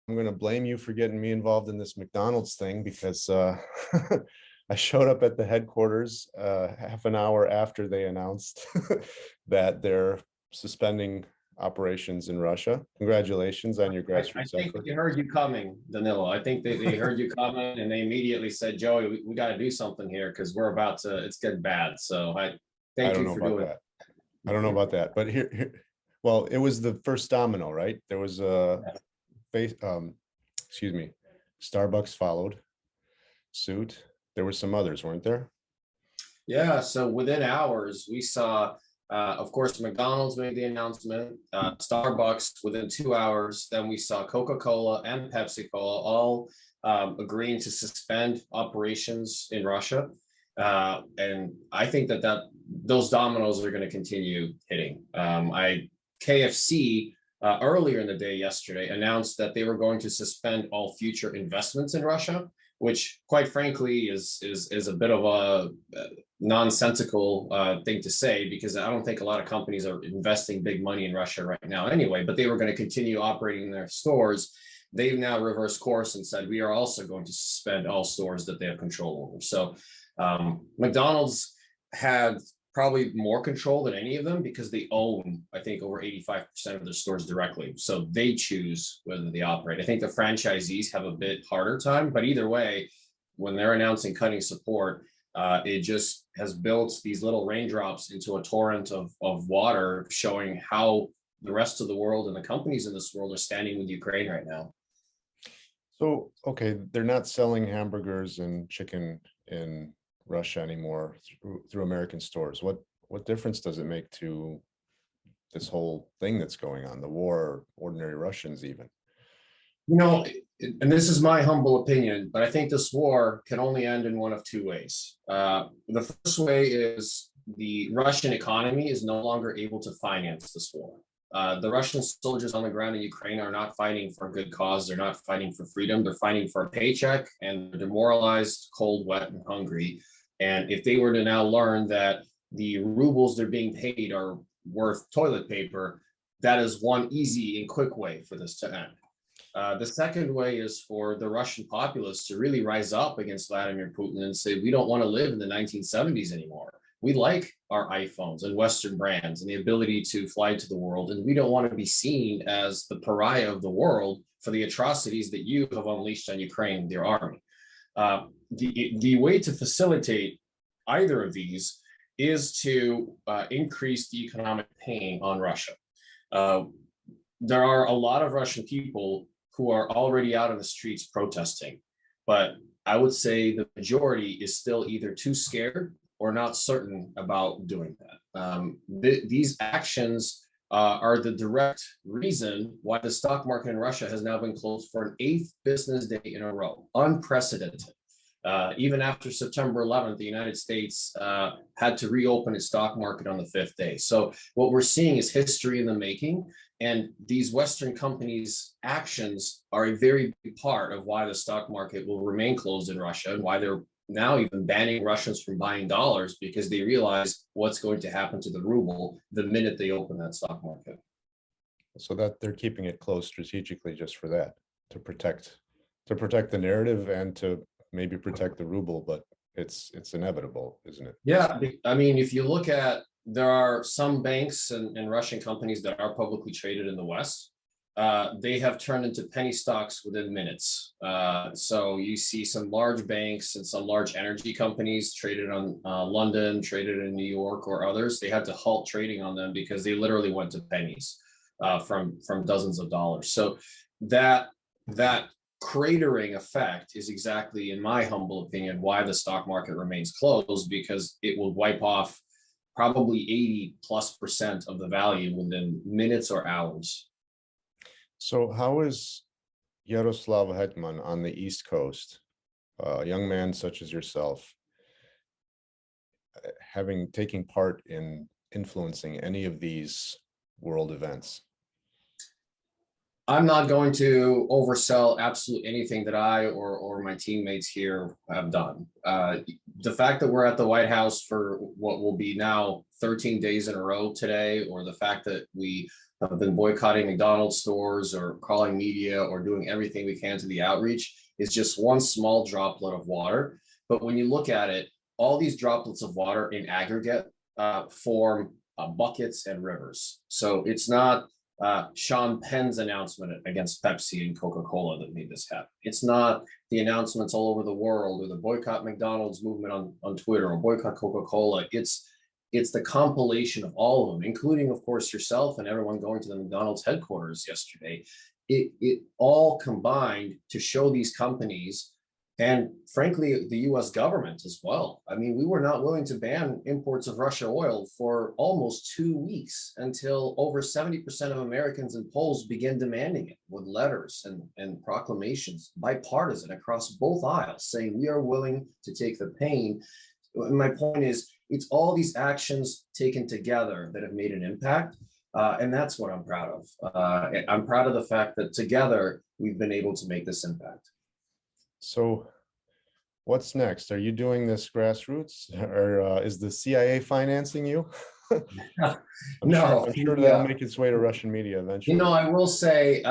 I'm going to blame you for getting me involved in this McDonald's thing because I showed up at the headquarters half an hour after they announced that they're suspending operations in Russia. Congratulations on your I grassroots think effort. they heard you coming, Danilo. I think they heard you coming and they immediately said, Joey, we got to do something here because we're about to, it's getting bad. So I I thank don't you know for about doing that. I don't know about that, but well, it was the first domino, right? There was a face, excuse me, Starbucks followed suit. There were some others, weren't there? Yeah, so within hours, we saw, of course, McDonald's made the announcement, Starbucks within 2 hours. Then we saw Coca-Cola and Pepsi-Cola all agreeing to suspend operations in Russia. And I think that those dominoes are going to continue hitting. KFC earlier in the day yesterday announced that they were going to suspend all future investments in Russia, which, quite frankly, is a bit of a nonsensical thing to say because I don't think a lot of companies are investing big money in Russia right now anyway. But they were going to continue operating their stores. They've now reversed course and said we are also going to suspend all stores that they have control over. So McDonald's had probably more control than any of them because they own, I think, over 85% of their stores directly. So they choose whether they operate. I think the franchisees have a bit harder time, but either way, when they're announcing cutting support, it just has built these little raindrops into a torrent of water, showing how the rest of the world and the companies in this world are standing with Ukraine right now. So, okay, they're not selling hamburgers and chicken in Russia anymore through American stores. What difference does it make to this whole thing that's going on, the war, ordinary Russians even? You know, and this is my humble opinion, but I think this war can only end in one of two ways. The first way is the Russian economy is no longer able to finance this war. The Russian soldiers on the ground in Ukraine are not fighting for a good cause. They're not fighting for freedom. They're fighting for a paycheck, and they're demoralized, cold, wet, and hungry. And if they were to now learn that the rubles they're being paid are worth toilet paper, that is one easy and quick way for this to end. The second way is for the Russian populace to really rise up against Vladimir Putin and say, we don't want to live in the 1970s anymore. We like our iPhones and Western brands and the ability to fly to the world. And we don't want to be seen as the pariah of the world for the atrocities that you have unleashed on Ukraine, their army. The way to facilitate either of these is to increase the economic pain on Russia. There are a lot of Russian people who are already out on the streets protesting, but I would say the majority is still either too scared or not certain about doing that. These actions are the direct reason why the stock market in Russia has now been closed for an 8th business day in a row, unprecedented. Even after September 11th, the United States had to reopen its stock market on the 5th day. So what we're seeing is history in the making. And these Western companies' actions are a very big part of why the stock market will remain closed in Russia and why they're now even banning Russians from buying dollars, because they realize what's going to happen to the ruble the minute they open that stock market. So that they're keeping it closed strategically just for that, to protect the narrative and to maybe protect the ruble, but it's inevitable, isn't it? Yeah, I mean, if you look at, there are some banks and Russian companies that are publicly traded in the West. They have turned into penny stocks within minutes. So you see some large banks and some large energy companies traded on London, traded in New York or others. They had to halt trading on them because they literally went to pennies from dozens of dollars. So that cratering effect is exactly, in my humble opinion, why the stock market remains closed, because it will wipe off probably 80+% of the value within minutes or hours. So how is Yaroslav Hetman on the East Coast, a young man such as yourself, taking part in influencing any of these world events? I'm not going to oversell absolutely anything that I or my teammates here have done. The fact that we're at the White House for what will be now 13 days in a row today, or the fact that we have been boycotting McDonald's stores or calling media or doing everything we can to the outreach is just one small droplet of water. But when you look at it, all these droplets of water in aggregate form buckets and rivers. So it's not Sean Penn's announcement against Pepsi and Coca-Cola that made this happen. It's not the announcements all over the world or the boycott McDonald's movement on Twitter or boycott Coca-Cola. It's the compilation of all of them, including, of course, yourself and everyone going to the McDonald's headquarters yesterday. It all combined to show these companies and, frankly, the US government as well. I mean, we were not willing to ban imports of Russia oil for almost 2 weeks until over 70% of Americans and polls began demanding it with letters and proclamations, bipartisan across both aisles, saying we are willing to take the pain. And my point is, it's all these actions taken together that have made an impact. And that's what I'm proud of. I'm proud of the fact that together we've been able to make this impact. So what's next? Are you doing this grassroots, or is the CIA financing you? No, I'm sure that'll make its way to Russian media eventually. You know, I will say,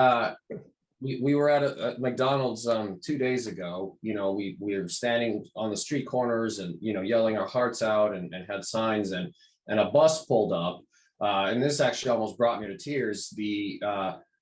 we were at a McDonald's 2 days ago. You know, we were standing on the street corners and, you know, yelling our hearts out and had signs, and a bus pulled up. And this actually almost brought me to tears. The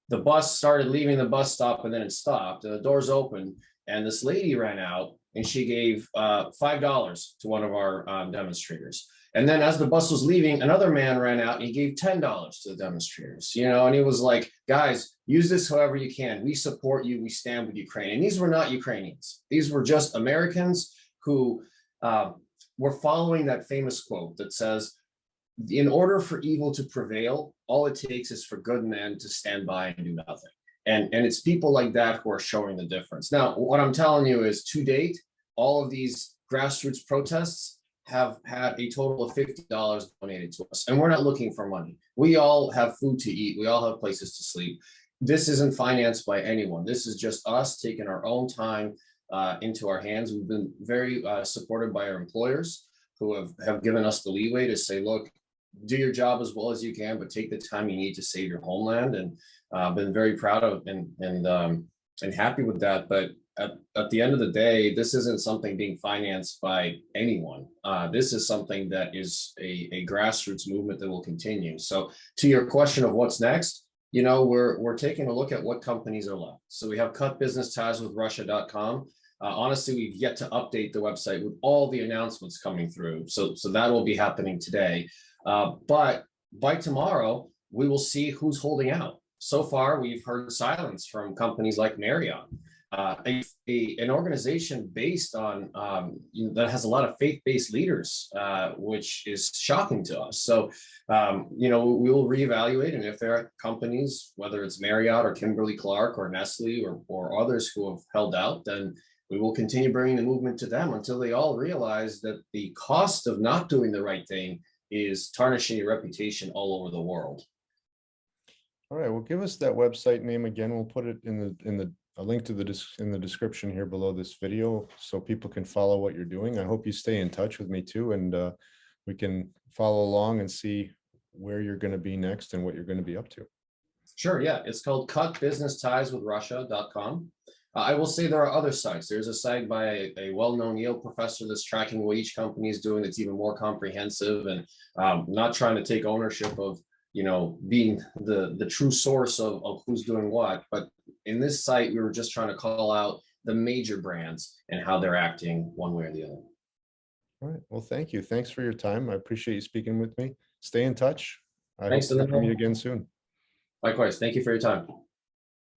bus started leaving the bus stop, and then it stopped, and the doors opened, and this lady ran out and she gave $5 to one of our demonstrators. And then as the bus was leaving, another man ran out and he gave $10 to the demonstrators, you know, and he was like, guys, use this however you can. We support you. We stand with Ukraine. And these were not Ukrainians. These were just Americans who were following that famous quote that says, in order for evil to prevail, all it takes is for good men to stand by and do nothing. And it's people like that who are showing the difference. Now, what I'm telling you is, to date, all of these grassroots protests have had a total of $50 donated to us. And we're not looking for money. We all have food to eat. We all have places to sleep. This isn't financed by anyone. This is just us taking our own time into our hands. We've been very supported by our employers who have given us the leeway to say, look, do your job as well as you can, but take the time you need to save your homeland. And been very proud of and happy with that. But at the end of the day, this isn't something being financed by anyone. This is something that is a grassroots movement that will continue. So to your question of what's next, you know, we're taking a look at what companies are left. So we have cutbusinesstieswithrussia.com. Honestly, we've yet to update the website with all the announcements coming through. So that will be happening today. But by tomorrow, we will see who's holding out. So far, we've heard silence from companies like Marriott, an organization based on that has a lot of faith-based leaders, which is shocking to us. So, you know, we will reevaluate, and if there are companies, whether it's Marriott or Kimberly-Clark or Nestle or others who have held out, then we will continue bringing the movement to them until they all realize that the cost of not doing the right thing is tarnishing your reputation all over the world. All right, well, give us that website name again. We'll put it in a link to in the description here below this video so people can follow what you're doing. I hope you stay in touch with me too, and we can follow along and see where you're going to be next and what you're going to be up to. Sure, yeah, it's called cutbusinesstieswithrussia.com. I will say there are other sites. There's a site by a well-known Yale professor that's tracking what each company is doing that's even more comprehensive and not trying to take ownership of, you know, being the true source of who's doing what. But in this site, we were just trying to call out the major brands and how they're acting one way or the other. All right. Well, thank you. Thanks for your time. I appreciate you speaking with me. Stay in touch. I hope Thanks to hear from you again soon. Likewise. Thank you for your time.